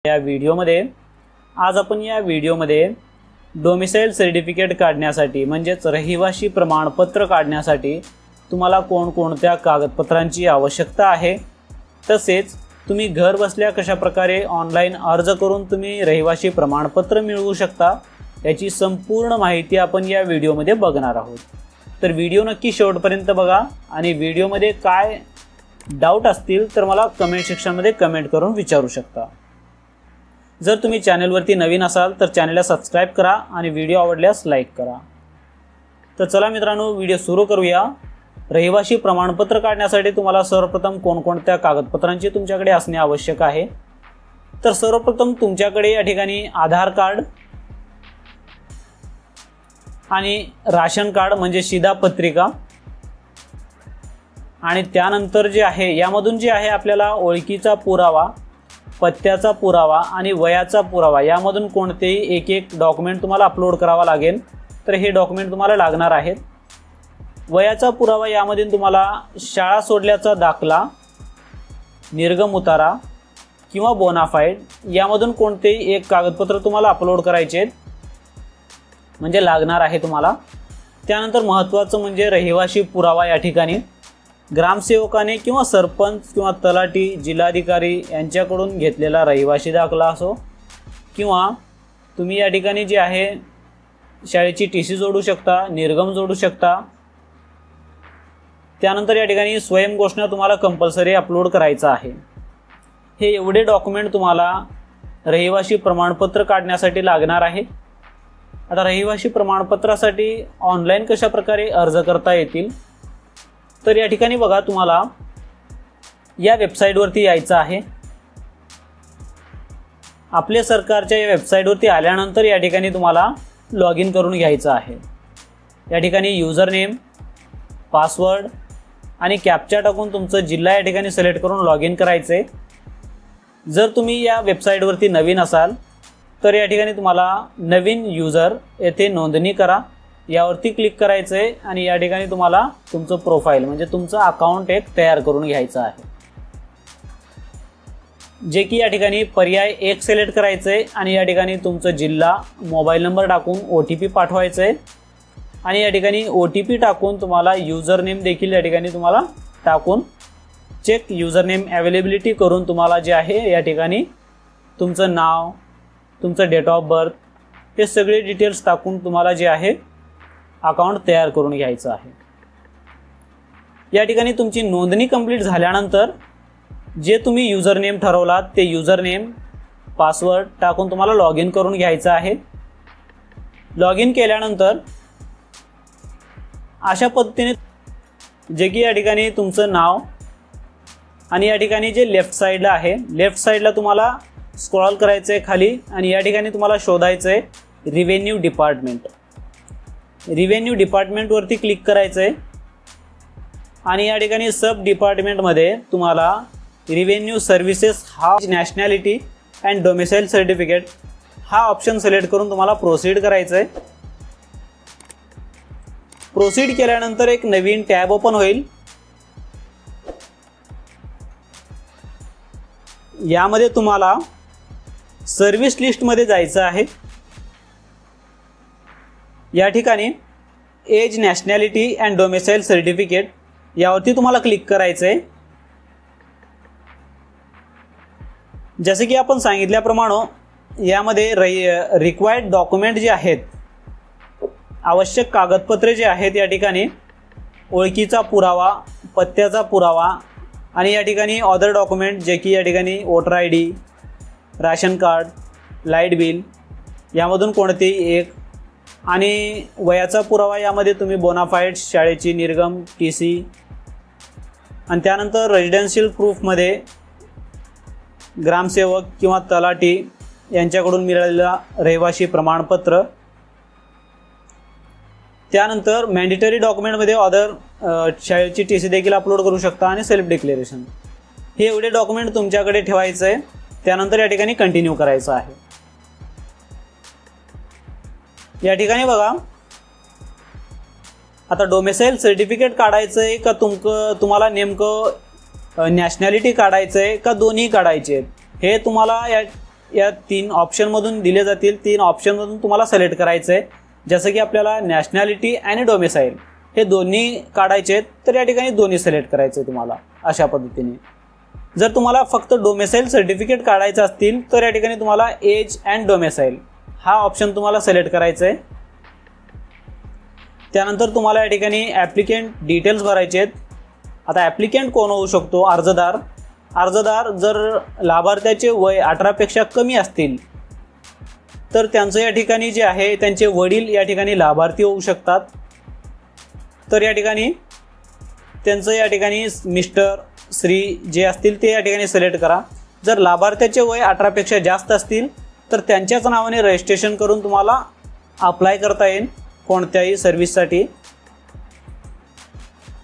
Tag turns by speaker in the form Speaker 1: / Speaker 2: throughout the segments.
Speaker 1: या व्हिडिओमध्ये आज आपण या व्हिडिओमध्ये डोमिसाइल सर्टिफिकेट काढण्यासाठी म्हणजेच रहिवासी प्रमाणपत्र काढण्यासाठी तुम्हाला कोणकोणत्या कागदपत्रांची आवश्यकता आहे, तसेच तुम्ही घर बसल्या कशा प्रकारे ऑनलाइन अर्ज करून तुम्ही रहिवासी प्रमाणपत्र मिळवू शकता याची संपूर्ण माहिती आपण या व्हिडिओमध्ये बघणार आहोत। तर व्हिडिओ नक्की शेवटपर्यंत बघा आणि व्हिडिओमध्ये काय डाऊट असतील तर मला कमेंट सेक्शनमध्ये कमेंट करून विचारू शकता। जर तुम्ही चॅनलवरती नवीन असाल तर चॅनलला सबस्क्राइब करा आणि व्हिडिओ आवडल्यास लाईक करा। तर चला मित्रांनो, व्हिडिओ सुरू करूया। रहिवासी प्रमाणपत्र काढण्यासाठी तुम्हाला सर्वप्रथम कोणकोणत्या कागदपत्रांची तुमच्याकडे असणे आवश्यक आहे। तर सर्वप्रथम तुमच्याकडे या ठिकाणी आधार कार्ड आणि राशन कार्ड म्हणजे शिधापत्रिका आणि त्यानंतर जे आहे यामधून जे आहे आपल्याला ओळखीचा पुरावा, पत्त्याचा पुरावा आणि वयाचा पुरावा यामधून कोणतेही एक डॉक्युमेंट तुम्हाला अपलोड करावा लागेल। तर हे डॉक्युमेंट तुम्हाला लागणार आहेत। वयाचा पुरावा यामध्ये तुम्हाला शाळा सोडल्याचा दाखला, निर्गम उतारा किंवा बोनाफाईड यामधून कोणतेही एक कागदपत्र तुम्हाला अपलोड करायचे म्हणजे लागणार आहे तुम्हाला। त्यानंतर महत्त्वाचं म्हणजे रहिवासी पुरावा या ठिकाणी ग्रामसेवकाने किंवा सरपंच किंवा तलाठी, जिल्हाधिकारी यांच्याकडून घेतलेला रहिवासी दाखला असो किंवा तुम्ही या ठिकाणी जे आहे शाळेची टीसी जोडू शकता, निर्गम जोडू शकता। त्यानंतर या ठिकाणी स्वयंघोषणा तुम्हाला कंपल्सरी अपलोड करायचा आहे। हे एवढे डॉक्युमेंट तुम्हाला रहिवासी प्रमाणपत्र काढण्यासाठी लागणार आहे। आता रहिवासी प्रमाणपत्रासाठी ऑनलाइन कशा प्रकारे अर्ज करता येतील तर या ठिकाणी बघा, तुम्हाला या वेबसाईटवरती यायचं आहे। आपल्या सरकारच्या या वेबसाईटवरती आल्यानंतर या ठिकाणी तुम्हाला लॉग इन करून घ्यायचं आहे। या ठिकाणी यूजर नेम, पासवर्ड आणि कॅप्चा टाकून तुमचं जिल्हा या ठिकाणी सिलेक्ट करून लॉग इन करायचे। जर तुम्ही या वेबसाईटवरती नवीन असाल तर या ठिकाणी तुम्हाला नवीन यूजर येथे नोंदणी करा यावरती क्लिक करायचं आहे आणि या ठिकाणी तुम्हाला तुमचं प्रोफाइल म्हणजे तुमचं अकाउंट एक तयार करून घ्यायचं आहे, जे की या ठिकाणी पर्याय 1 सिलेक्ट करायचं आहे आणि या ठिकाणी तुमचं जिल्हा, मोबाईल नंबर टाकून OTP पाठवायचं आहे आणि या ठिकाणी OTP टाकून तुम्हाला यूजर नेम देखील या ठिकाणी तुम्हाला टाकून चेक यूजर नेम अवेलेबिलिटी करून तुम्हाला जे आहे या ठिकाणी तुमचं नाव, तुमचं डेट ऑफ बर्थ हे सगळे डिटेल्स टाकून तुम्हाला जे आहे अकाउंट तयार करून घ्यायचं आहे। या ठिकाणी तुमची नोंदणी कंप्लीट झाल्यानंतर जे तुम्ही यूजर नेम ठरवलात ते यूजर नेम, पासवर्ड टाकून तुम्हाला लॉग इन करून घ्यायचं आहे। लॉग इन केल्यानंतर अशा पद्धतीने जे की या ठिकाणी तुमचं नाव आणि या ठिकाणी जे लेफ्ट साईडला आहे, लेफ्ट साईडला तुम्हाला स्क्रॉल करायचं आहे खाली आणि या ठिकाणी तुम्हाला शोधायचं आहे रिव्हेन्यू डिपार्टमेंट। रिव्हेन्यू डिपार्टमेंटवरती क्लिक करायचं आहे आणि या ठिकाणी सब डिपार्टमेंटमध्ये तुम्हाला रिव्हेन्यू सर्व्हिसेस हा नॅशनॅलिटी अँड डोमिसाइल सर्टिफिकेट हा ऑप्शन सिलेक्ट करून तुम्हाला प्रोसीड करायचं आहे। प्रोसीड केल्यानंतर एक नवीन टॅब ओपन होईल। यामध्ये तुम्हाला सर्व्हिस लिस्टमध्ये जायचं आहे। या ठिकाणी age, nationality and domicile certificate यावरती तुम्हाला क्लिक करायचं आहे। जसे की आपण सांगितल्याप्रमाणे यामध्ये रिक्वायर्ड डॉक्युमेंट जे आहेत, आवश्यक कागदपत्रे जे आहेत या ठिकाणी ओळखीचा पुरावा, पत्त्याचा पुरावा आणि या ठिकाणी अदर डॉक्युमेंट जे की या ठिकाणी voter ID, ration card, light bill यामधून कोणतेही एक आणि वयाचा पुरावा यामध्ये तुम्ही बोनाफाईड, शाळेची निर्गम, TC आणि त्यानंतर रेजिडेन्शियल प्रूफमध्ये ग्रामसेवक किंवा तलाठी यांच्याकडून मिळालेला रहिवासी प्रमाणपत्र। त्यानंतर मॅन्डेटरी डॉक्युमेंटमध्ये अदर शाळेची TC देखील अपलोड करू शकता आणि सेल्फ डिक्लेरेशन। हे एवढे डॉक्युमेंट तुमच्याकडे ठेवायचं आहे। त्यानंतर या ठिकाणी कंटिन्यू करायचं आहे। या ठिकाणी बघा, आता डोमिसाइल सर्टिफिकेट काढायचं आहे का तुम्हाला नेमकं नॅशनॅलिटी काढायचं आहे का दोन्ही काढायचे आहेत हे तुम्हाला या 3 ऑप्शनमधून दिले जातील. 3 ऑप्शनमधून तुम्हाला सिलेक्ट करायचं आहे. जसं की आपल्याला नॅशनॅलिटी आणि डोमिसाईल हे दोन्ही काढायचे आहेत, तर या ठिकाणी दोन्ही सिलेक्ट करायचे तुम्हाला अशा पद्धतीने. जर तुम्हाला फक्त डोमिसाईल सर्टिफिकेट काढायचं असतील तर या ठिकाणी तुम्हाला एज अँड डोमिसाईल हा ऑप्शन तुम्हाला सिलेक्ट करायचा आहे. त्यानंतर तुम्हाला या ठिकाणी ॲप्लिकेंट डिटेल्स भरायचे आहेत. आता ॲप्लिकेंट कोण होऊ शकतो? अर्जदार जर लाभार्थ्याचे वय 18 पेक्षा कमी असतील तर त्यांचं या ठिकाणी जे आहे त्यांचे वडील या ठिकाणी लाभार्थी होऊ शकतात. तर या ठिकाणी त्यांचं या ठिकाणी मिस्टर श्री जे असतील ते या ठिकाणी सिलेक्ट करा. जर लाभार्थ्याचे वय 18 पेक्षा जास्त असतील तर त्यांच्याच नावाने रजिस्ट्रेशन करून तुम्हाला अप्लाय करता येईल कोणत्याही सर्व्हिससाठी.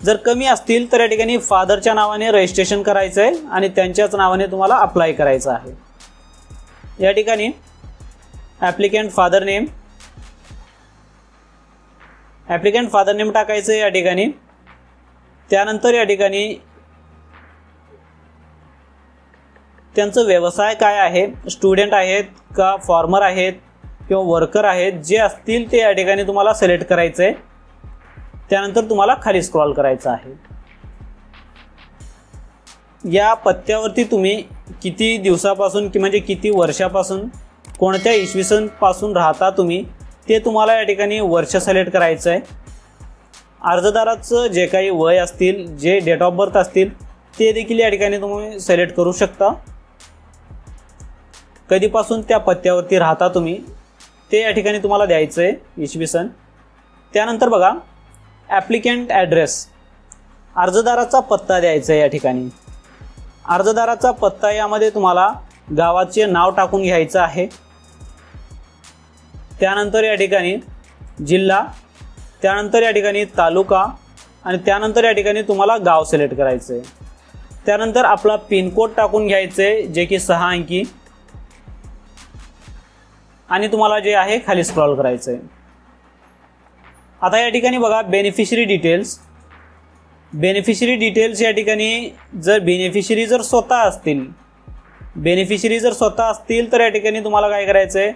Speaker 1: जर कमी असतील तर या ठिकाणी फादरच्या नावाने रजिस्ट्रेशन करायचं आहे आणि त्यांच्याच नावाने तुम्हाला अप्लाय करायचं आहे. या ठिकाणी ॲप्लिकेंट फादर नेम टाकायचं आहे या ठिकाणी. त्यानंतर या ठिकाणी त्यांचं व्यवसाय काय आहे, स्टुडंट आहेत का फार्मर आहेत किंवा वर्कर आहेत, जे असतील ते या ठिकाणी तुम्हाला सिलेक्ट करायचं आहे. त्यानंतर तुम्हाला खाली स्क्रॉल करायचं आहे. या पत्त्यावरती तुम्ही किती दिवसापासून म्हणजे किती वर्षापासून कोणत्या इसवी सन पासून राहता तुम्ही ते तुम्हाला या ठिकाणी वर्ष सिलेक्ट करायचं आहे. अर्जदाराचं जे काही वय असतील, जे डेट ऑफ बर्थ असतील ते देखील या ठिकाणी तुम्ही सिलेक्ट करू शकता. कधीपासून त्या पत्त्यावरती राहता तुम्ही ते या ठिकाणी तुम्हाला द्यायचं आहे इसवी सन. त्यानंतर बघा ॲप्लिकेंट ॲड्रेस, अर्जदाराचा पत्ता द्यायचा आहे या ठिकाणी. अर्जदाराचा पत्ता यामध्ये तुम्हाला गावाचे नाव टाकून घ्यायचं आहे. त्यानंतर या ठिकाणी जिल्हा, त्यानंतर या ठिकाणी तालुका आणि त्यानंतर या ठिकाणी तुम्हाला गाव सिलेक्ट करायचं आहे. त्यानंतर आपला पिनकोड टाकून घ्यायचं आहे जे की 6 अंकी आणि तुम्हाला जे आहे खाली स्क्रॉल करायचं आहे. आता या ठिकाणी बघा बेनिफिशरी डिटेल्स या ठिकाणी जर बेनिफिशरी जर स्वतः असतील तर या ठिकाणी तुम्हाला काय करायचं आहे,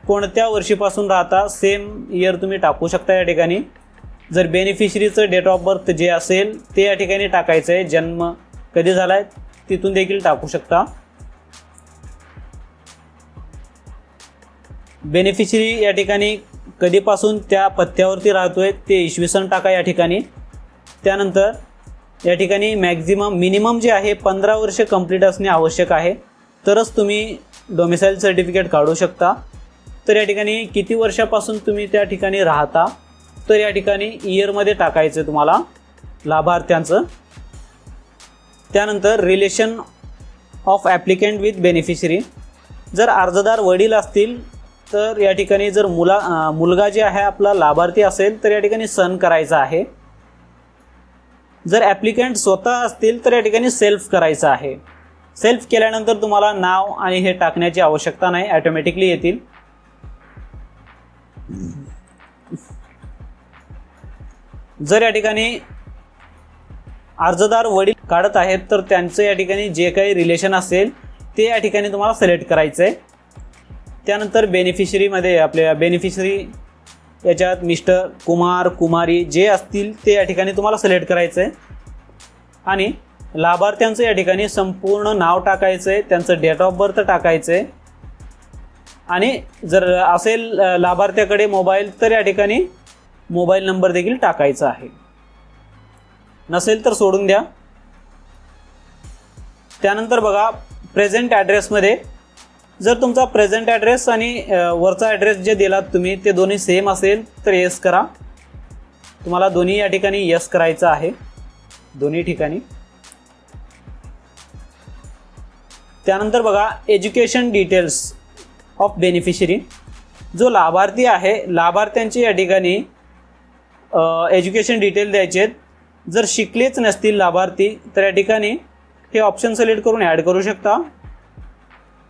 Speaker 1: कोणत्या वर्षीपासून राहता सेम इयर तुम्ही टाकू शकता या ठिकाणी. जर बेनिफिशरीचं डेट ऑफ बर्थ जे असेल ते या ठिकाणी टाकायचं आहे, जन्म कधी झाला आहे तिथून देखील टाकू शकता. बेनिफिशरी या ठिकाणी कधीपासून त्या पत्त्यावरती राहतोय ते इसवी सन टाका या ठिकाणी. त्यानंतर या ठिकाणी मिनिमम जे आहे 15 वर्ष कंप्लीट असणे आवश्यक आहे, तरच तुम्ही डोमिसाईल सर्टिफिकेट काढू शकता. तर या ठिकाणी किती वर्षापासून तुम्ही त्या ठिकाणी राहता तर या ठिकाणी इयरमध्ये टाकायचं तुम्हाला लाभार्थ्यांचं. त्यानंतर relation of applicant with beneficiary, जर अर्जदार वडील असतील तर या ठिकाणी जर मुलगा जे आहे आपला लाभार्थी असेल तर या ठिकाणी सन करायचा आहे. जर ॲप्लिकेंट स्वतः असतील तर या ठिकाणी सेल्फ करायचं आहे. सेल्फ केल्यानंतर तुम्हाला नाव आणि हे टाकण्याची आवश्यकता नाही, ऑटोमॅटिकली येतील. जर या ठिकाणी अर्जदार वडील काढत आहेत तर त्यांचं या ठिकाणी जे काही रिलेशन असेल ते या ठिकाणी तुम्हाला सिलेक्ट करायचं आहे. त्यानंतर बेनिफिशरीमध्ये आपल्या बेनिफिशरी याच्यात मिस्टर, कुमार, कुमारी जे असतील ते या ठिकाणी तुम्हाला सिलेक्ट करायचं आहे. आणि लाभार्थ्यांचं या ठिकाणी संपूर्ण नाव टाकायचं आहे, त्यांचं डेट ऑफ बर्थ टाकायचं आहे. आणि जर असेल लाभार्थ्याकडे मोबाईल तर या ठिकाणी मोबाईल नंबर देखील टाकायचा आहे, नसेल तर सोडून द्या. त्यानंतर बघा प्रेझेंट ॲड्रेसमध्ये जर तुमचा प्रेझेंट ॲड्रेस आणि वरचा ॲड्रेस जे दिलात तुम्ही ते दोन्ही सेम असेल तर येस करा. तुम्हाला दोन्ही या ठिकाणी येस करायचं आहे दोन्ही ठिकाणी. त्यानंतर बघा एज्युकेशन डिटेल्स ऑफ बेनिफिशरी, जो लाभार्थी आहे लाभार्थ्यांची या ठिकाणी एज्युकेशन डिटेल द्यायचे आहेत. जर शिकलेच नसतील लाभार्थी तर या ठिकाणी हे ऑप्शन सिलेक्ट करून ॲड करू शकता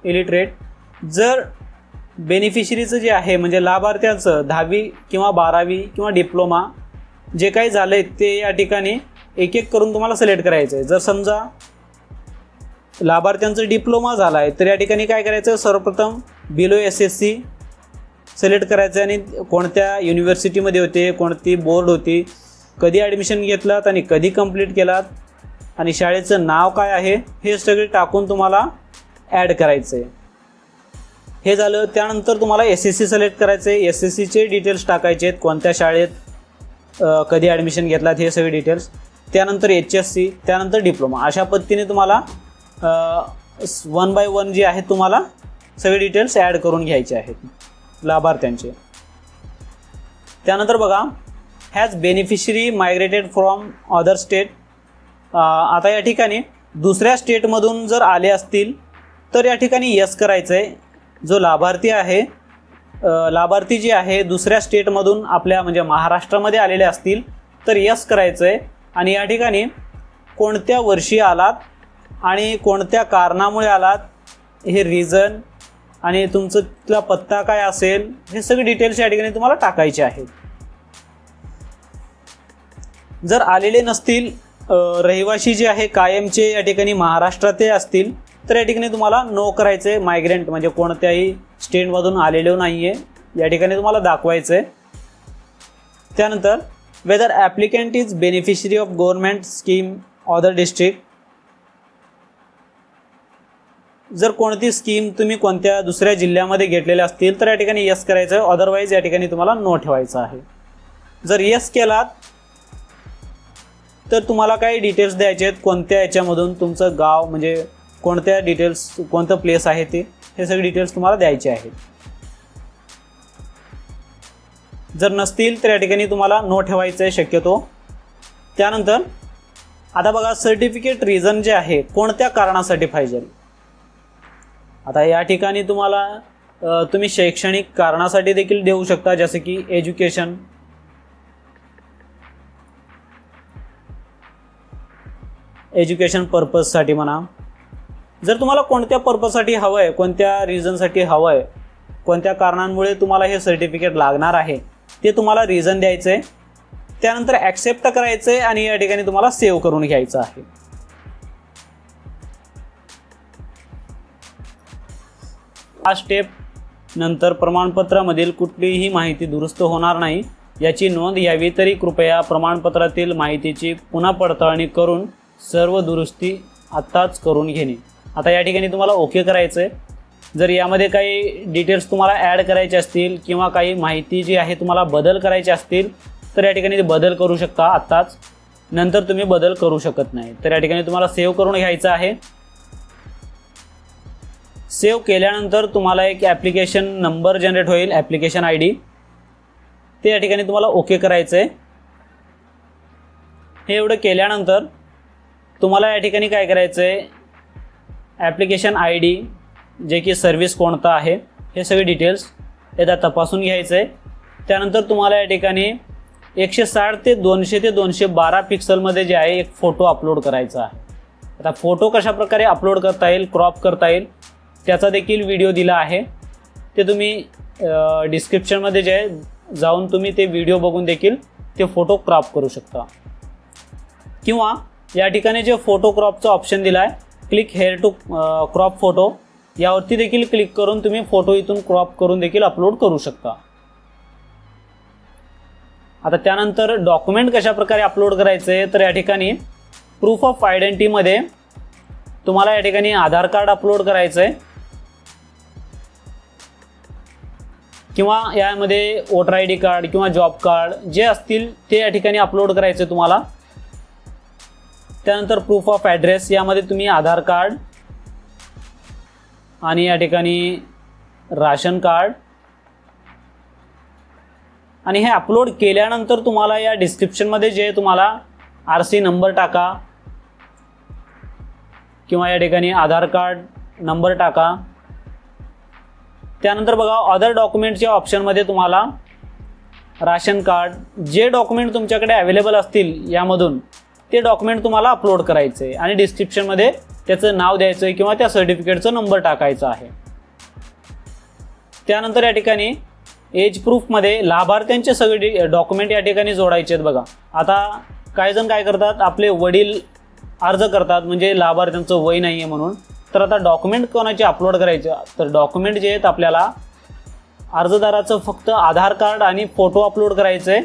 Speaker 1: इलिटरेट. जर बेनिफिशरीचं जे आहे म्हणजे लाभार्थ्यांचं 10वी किंवा 12वी किंवा डिप्लोमा जे काही झालं आहे ते या ठिकाणी एक एक करून तुम्हाला सिलेक्ट करायचं आहे. जर समजा लाभार्थ्यांचा डिप्लोमा झाला आहे तर या ठिकाणी काय करायचं, सर्वप्रथम बिलो SSC सिलेक्ट करायचं आणि कोणत्या युनिव्हर्सिटीमध्ये होते, कोणती बोर्ड होती, कधी ॲडमिशन घेतलात आणि कधी कंप्लीट केलात आणि शाळेचं नाव काय आहे हे सगळे टाकून तुम्हाला ॲड करायचं आहे. हे झालं. त्यानंतर तुम्हाला SSC सिलेक्ट करायचं आहे. SSCचे डिटेल्स टाकायचे आहेत, कोणत्या शाळेत कधी ॲडमिशन घेतलात हे सगळे डिटेल्स. त्यानंतर HSC, त्यानंतर डिप्लोमा. अशा पद्धतीने तुम्हाला 1 by 1 जे आहे तुम्हाला सगळे डिटेल्स ॲड करून घ्यायचे आहेत लाभार्थ्यांचे. त्यानंतर बघा, has beneficiary migrated from other state. आता या ठिकाणी दुसऱ्या स्टेटमधून जर आले असतील तर या ठिकाणी यस करायचं आहे. जो लाभार्थी आहे, लाभार्थी जे आहे दुसऱ्या स्टेटमधून आपल्या म्हणजे महाराष्ट्रामध्ये आलेले असतील तर यस करायचं आहे. आणि या ठिकाणी कोणत्या वर्षी आलात आणि कोणत्या कारणामुळे आलात हे रिझन आणि तुमचा तिथला पत्ता काय असेल हे सगळे डिटेल्स या ठिकाणी तुम्हाला टाकायचे आहेत. जर आलेले नसतील, रहिवासी जे आहे कायमचे या ठिकाणी महाराष्ट्रात असतील तर या ठिकाणी तुम्हाला नो करायचं आहे. मायग्रेंट म्हणजे कोणत्याही स्टेटमधून आलेलो नाही आहे या ठिकाणी तुम्हाला दाखवायचं आहे. त्यानंतर whether applicant is beneficiary of government scheme other district. जर कोणती स्कीम तुम्ही कोणत्या दुसऱ्या जिल्ह्यामध्ये घेतलेल्या असतील तर या ठिकाणी यस करायचं आहे, अदरवाईज या ठिकाणी तुम्हाला नो ठेवायचं आहे. जर यस केलात तर तुम्हाला काही डिटेल्स द्यायचे आहेत, कोणत्या याच्यामधून तुमचं गाव म्हणजे कोणत्या डिटेल्स, कोणतं प्लेस आहे ते, हे सगळे डिटेल्स तुम्हाला द्यायचे आहेत. जर नसतील तर या ठिकाणी तुम्हाला नो ठेवायचं आहे शक्यतो. त्यानंतर आता बघा, सर्टिफिकेट रिझन जे आहे कोणत्या कारणासाठी पाहिजे. आता या ठिकाणी तुम्हाला तुम्ही शैक्षणिक कारणासाठी देखील देऊ शकता, जसे की एज्युकेशन पर्पजसाठी म्हणा. जर तुम्हाला कोणत्या पर्पजसाठी हवं आहे, कोणत्या रिझनसाठी हवं आहे, कोणत्या कारणांमुळे तुम्हाला हे सर्टिफिकेट लागणार आहे ते तुम्हाला रिझन द्यायचं आहे. त्यानंतर ॲक्सेप्ट करायचं आहे आणि या ठिकाणी तुम्हाला सेव्ह करून घ्यायचं आहे. हा स्टेप नंतर प्रमाणपत्रामधील कुठलीही माहिती दुरुस्त होणार नाही याची नोंद घ्यावी. तरी कृपया प्रमाणपत्रातील माहितीची पुन्हा पडताळणी करून सर्व दुरुस्ती आत्ताच करून घेणे. आता या ठिकाणी तुम्हाला ओके करायचं आहे. जर यामध्ये काही डिटेल्स तुम्हाला ॲड करायचे असतील किंवा काही माहिती जी आहे तुम्हाला बदल करायचे असतील तर या ठिकाणी बदल करू शकता आत्ताच, नंतर तुम्ही बदल करू शकत नाही. तर या ठिकाणी तुम्हाला सेव्ह करून घ्यायचं आहे. सेव्ह केल्यानंतर तुम्हाला एक ॲप्लिकेशन नंबर जनरेट होईल, ॲप्लिकेशन ID, ते या ठिकाणी तुम्हाला ओके करायचं आहे. हे एवढं केल्यानंतर तुम्हाला या ठिकाणी काय करायचं आहे, ॲप्लिकेशन ID जे की सर्व्हिस कोणता आहे हे सगळे डिटेल्स एकदा तपासून घ्यायचं आहे. त्यानंतर तुम्हाला या ठिकाणी 160 ते 212 पिक्सलमध्ये जे आहे एक फोटो अपलोड करायचा आहे. आता फोटो कशाप्रकारे अपलोड करता येईल, क्रॉप करता येईल त्याचा देखील व्हिडिओ दिला आहे. ते तुम्ही डिस्क्रिप्शनमध्ये जे आहे जाऊन तुम्ही ते व्हिडिओ बघून देखील ते फोटो क्रॉप करू शकता. किंवा या ठिकाणी जे फोटो क्रॉपचा ऑप्शन दिला आहे, click here to crop photo, यावरती देखील क्लिक करून तुम्ही फोटो इथून क्रॉप करून देखील अपलोड करू शकता. आता त्यानंतर डॉक्युमेंट कशाप्रकारे अपलोड करायचे तर या ठिकाणी प्रूफ ऑफ आयडेंटिटीमध्ये तुम्हाला या ठिकाणी आधार कार्ड अपलोड करायचं आहे किंवा यामध्ये वोटर ID कार्ड किंवा जॉब कार्ड जे असतील ते या ठिकाणी अपलोड करायचे तुम्हाला. त्यानंतर प्रूफ ऑफ ॲड्रेस, यामध्ये तुम्ही आधार कार्ड आणि या ठिकाणी राशन कार्ड, आणि हे अपलोड केल्यानंतर तुम्हाला या डिस्क्रिप्शनमध्ये जे तुम्हाला RC नंबर टाका किंवा या ठिकाणी आधार कार्ड नंबर टाका. त्यानंतर बघा, अदर डॉक्युमेंटच्या ऑप्शनमध्ये तुम्हाला राशन कार्ड, जे डॉक्युमेंट तुमच्याकडे अवेलेबल असतील यामधून ते डॉक्युमेंट तुम्हाला अपलोड करायचे आहे आणि डिस्क्रिप्शनमध्ये त्याचं नाव द्यायचं आहे किंवा त्या सर्टिफिकेटचा नंबर टाकायचा आहे. त्यानंतर या ठिकाणी एज प्रूफमध्ये लाभार्थ्यांचे सगळे डॉक्युमेंट या ठिकाणी जोडायचे आहेत. बघा, आता काही जण काय करतात, आपले वडील अर्ज करतात, म्हणजे लाभार्थ्यांचं वय नाही आहे म्हणून. तर आता डॉक्युमेंट कोणाचे अपलोड करायचे, तर डॉक्युमेंट जे आहेत आपल्याला अर्जदाराचं फक्त आधार कार्ड आणि फोटो अपलोड करायचं आहे.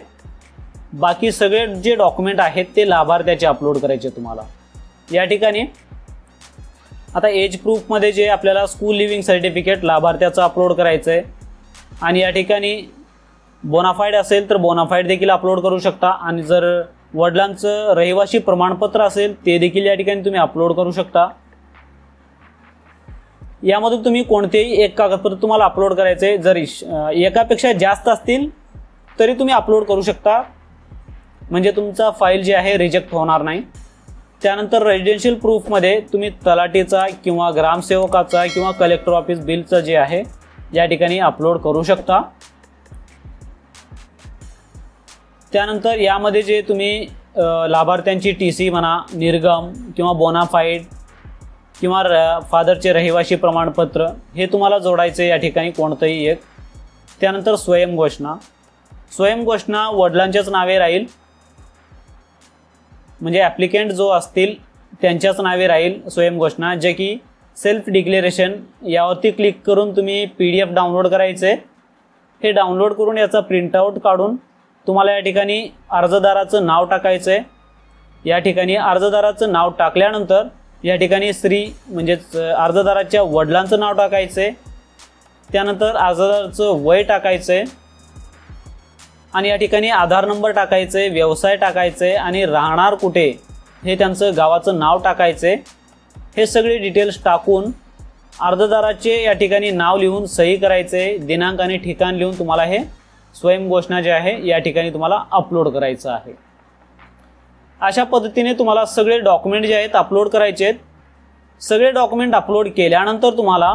Speaker 1: बाकी सगळे जे डॉक्युमेंट आहेत ते लाभार्थ्याचे अपलोड करायचे तुम्हाला. या ठिकाणी आता एज प्रूफमध्ये जे आपल्याला स्कूल लिव्हिंग सर्टिफिकेट लाभार्थ्याचं अपलोड करायचं आहे. आणि या ठिकाणी बोनाफाईड असेल तर बोनाफाईड देखील अपलोड करू शकता. आणि जर वडिलांचं रहिवासी प्रमाणपत्र असेल ते देखील या ठिकाणी तुम्ही अपलोड करू शकता. यामधून तुम्ही कोणतेही एक कागदपत्र तुम्हाला अपलोड करायचे. जर एकापेक्षा जास्त असतील तरी तुम्ही अपलोड करू शकता, म्हणजे तुमचा फाईल जे आहे रिजेक्ट होणार नाही. त्यानंतर रेजिडेन्शियल प्रूफमध्ये तुम्ही तलाठीचा किंवा ग्रामसेवकाचा किंवा कलेक्टर ऑफिस बिलचं जे आहे या ठिकाणी अपलोड करू शकता. त्यानंतर यामध्ये जे तुम्ही लाभार्थ्यांची TC म्हणा, निर्गम किंवा बोनाफाईड किंवा फादरचे रहिवासी प्रमाणपत्र हे तुम्हाला जोडायचे या ठिकाणी कोणतंही एक. त्यानंतर स्वयंघोषणा. स्वयंघोषणा वडिलांच्याच नावे राहील, म्हणजे ॲप्लिकेंट जो असतील त्यांच्याच नावे राहील स्वयंघोषणा, जे की सेल्फ डिक्लेरेशन. यावरती क्लिक करून तुम्ही PDF डाउनलोड करायचे. हे डाउनलोड करून याचा प्रिंटआउट काढून तुम्हाला या ठिकाणी अर्जदाराचं नाव टाकायचं आहे. या ठिकाणी अर्जदाराचं नाव टाकल्यानंतर या ठिकाणी श्री म्हणजेच अर्जदाराच्या वडिलांचं नाव टाकायचं आहे. त्यानंतर अर्जदाराचं वय टाकायचं आहे आणि या ठिकाणी आधार नंबर टाकायचं आहे, व्यवसाय टाकायचं आहे आणि राहणार कुठे हे त्यांचं गावाचं नाव टाकायचं आहे. हे सगळे डिटेल्स टाकून अर्जदाराचे या ठिकाणी नाव लिहून सही करायचे, दिनांक आणि ठिकाण लिहून तुम्हाला हे स्वयंघोषणा जे आहे या ठिकाणी तुम्हाला अपलोड करायचं आहे. अशा पद्धतीने तुम्हाला सगळे डॉक्युमेंट जे आहेत अपलोड करायचे आहेत. सगळे डॉक्युमेंट अपलोड केल्यानंतर तुम्हाला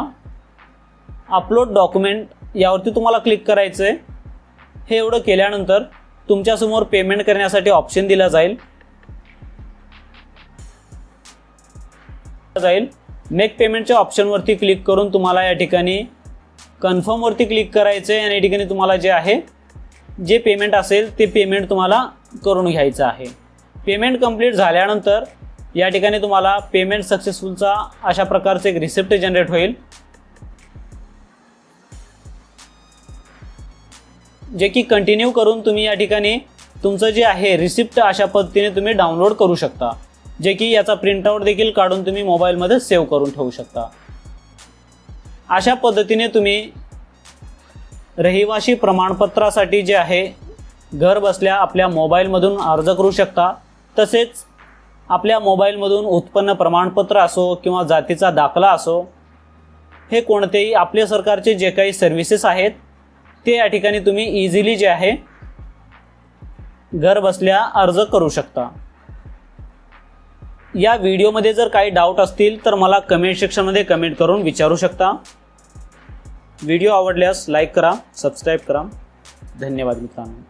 Speaker 1: अपलोड डॉक्युमेंट यावरती तुम्हाला क्लिक करायचं आहे. हे एवढं केल्यानंतर तुमच्यासमोर पेमेंट करण्यासाठी ऑप्शन दिला जाईल. मेक पेमेंटच्या ऑप्शनवरती क्लिक करून तुम्हाला या ठिकाणी कन्फर्मवरती क्लिक करायचं आहे आणि या ठिकाणी तुम्हाला जे आहे जे पेमेंट असेल ते पेमेंट तुम्हाला करून घ्यायचं आहे. पेमेंट कंप्लीट झाल्यानंतर या ठिकाणी तुम्हाला पेमेंट सक्सेसफुलचा अशा प्रकारचे एक रिसिप्ट जनरेट होईल, जे की कंटिन्यू करून तुम्ही या ठिकाणी तुमचं जे आहे रिसिप्ट अशा पद्धतीने तुम्ही डाउनलोड करू शकता, जे की याचा प्रिंटआउट देखील काढून तुम्ही मोबाईलमध्ये सेव्ह करून ठेवू शकता. अशा पद्धतीने तुम्ही रहिवासी प्रमाणपत्रासाठी जे आहे घर बसल्या आपल्या मोबाईलमधून अर्ज करू शकता. तसेच आपल्या मोबाईलमधून उत्पन्न प्रमाणपत्र असो किंवा जातीचा दाखला असो, हे कोणतेही आपल्या सरकारचे जे काही सर्व्हिसेस आहेत ते या ठिकाणी तुम्ही इझिली जे आहे घर बसल्या अर्ज करू शकता. या व्हिडिओमध्ये जर काही डाऊट असतील तर मला कमेंट सेक्शनमध्ये कमेंट करून विचारू शकता. व्हिडिओ आवडल्यास लाईक करा, सबस्क्राईब करा. धन्यवाद मित्रांनो.